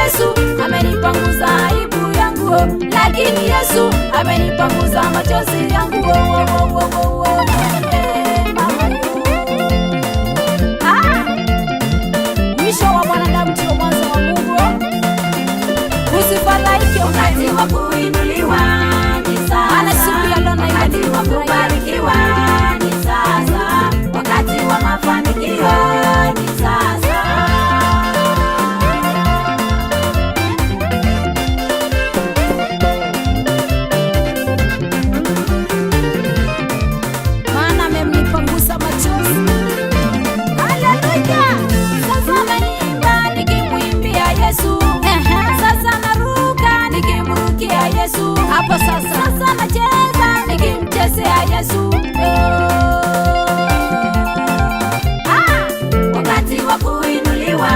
Yesu amenipanguza aibu yangu, lakini Yesu amenipanguza machozi yangu. Mwisho wa mwanadamu ndio mwanzo wa Mungu. Usifadhaike wakati wa kuinuliwa ni sasa, wakati wa kubarikiwa ni sasa, wakati wa mafanikio ni sasa. Maana amenipangusa machozi. Haleluya! Sasa naimba nikimwimbia Yesu. Sasa naruka nikimrukia Yesu. Hapo sasa nacheza nikimchezea Yesu. Wakati wa kuinuliwa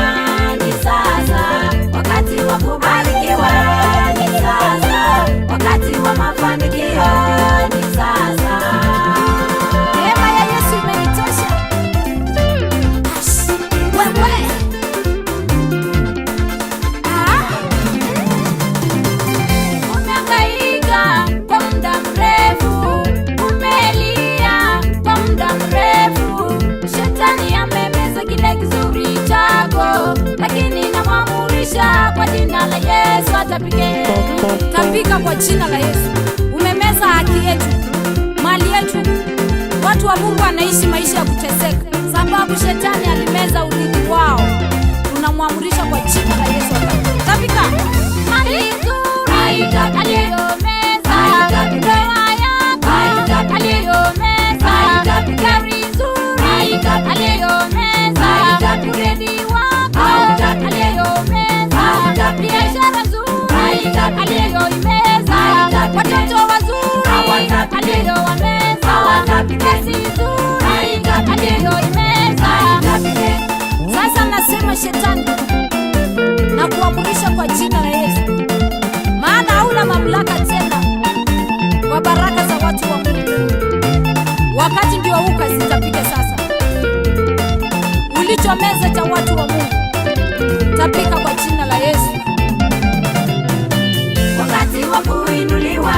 ni sasa, wakati wa kubarikiwa ni sasa, wakati wa mafanikio ni sasa. Neema ya Yesu imenitosha. Wewe umehangaika kwa muda mrefu, umelia kwa muda mrefu, shetani amemeza kile kizuri chako, lakini namwamurisha kwa jina la Yesu atapike. Tapika kwa jina la Yesu. Umemeza haki yetu, mali yetu. Watu wa Mungu wanaishi maisha ya kuteseka sababu shetani alimeza urithi wao. Tunamwamurisha kwa jina la Yesu atapike. Tapika. Mali nzuri aliyomeza, ndoa yako aliyomeza, gari nzuri aliyomeza, urithi wako aliyomeza, biashara nzuri aliyoimeza, watoto wazuri aliyowameza, kazi nzuri aliyoimeza. Sasa nasema shetani na kuamurisha kwa jina la Yesu, maana hauna mamlaka tena kwa baraka za watu wa Mungu. Wakati ndio uka zitapike sasa. Ulichomeza cha watu wa Mungu tapika kwa jina la Yesu. Wakati wa kuinuliwa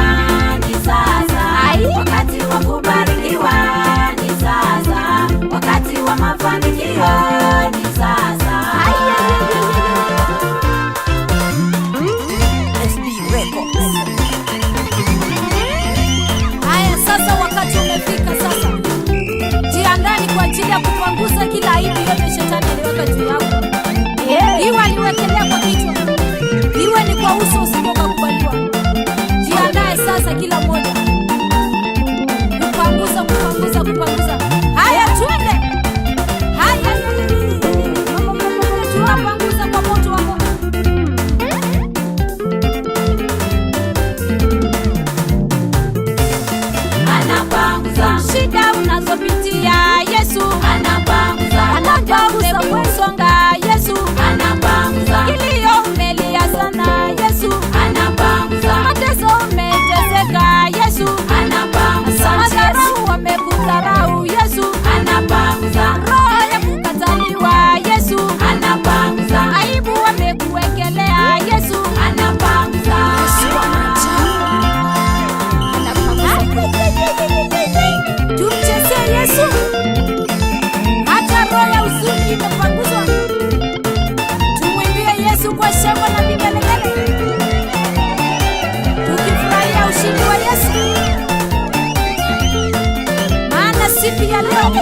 ni sasa, wakati wa kubarikiwa ni sasa, wakati wa mafanikio ni sasa. Haya sasa, wakati umefika sasa. Jiandani kwa ajili ya kupangusa kila aibu yote shetani aliweka juu yako. Iwe aliwekelea kwa kichwa, iwe ni kwa uso usiokubaliwa. Jiandae sasa kila mmoja. Kupangusa. Haya twende. Haya. Tunapangusa kwa moto wa Mungu. Anapangusa shida unazopitia Yesu. Anapangusa kusonga Yesu. Kilio umelia sana Yesu. Mateso umeteseka Yesu. Madharau wamekudharau Yesu. Roho ya kukataliwa Yesu. Aibu wamekuwekelea Yesu. Tumchezee Yesu. Hata roho ya huzuni imepanguzwa. Tumwimbie Yesu kwa shangwe na vigelegele, tukifurahia ushindi wa Yesu, maana siku ya leo